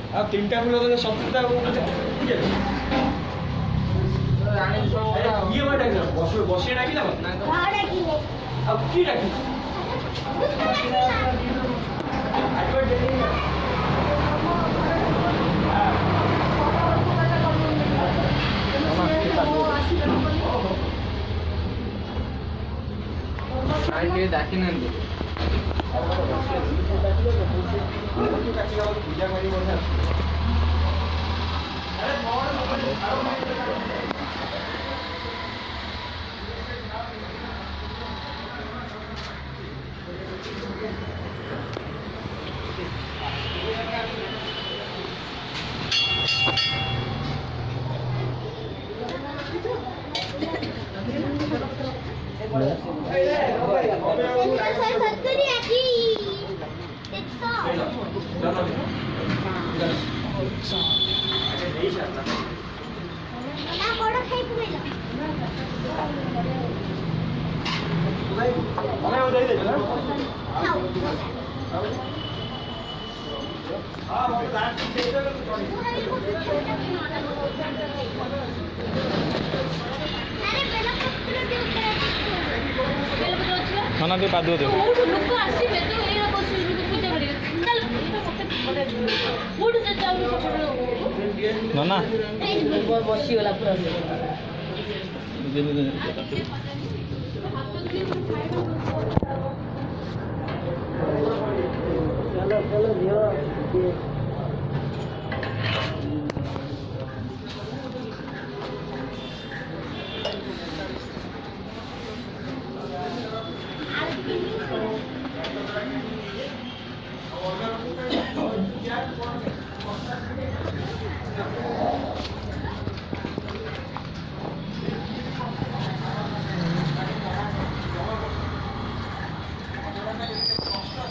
ଆଉ ତିନିଟା ଫୁଲ ତ ସତୁରିଟା ଇଏ ବସିଏ ଡାକିଲା ଆଉ କି ଡାକି ଡାକି ନାହାନ୍ତି ପୂଜା କରି ना तो कादुआ दे लोक आसीबे तो एरा बस पूजा करिए चल फुड से जाऊ ना ना बसी वाला पूरा चलो चलो दियो Thank you.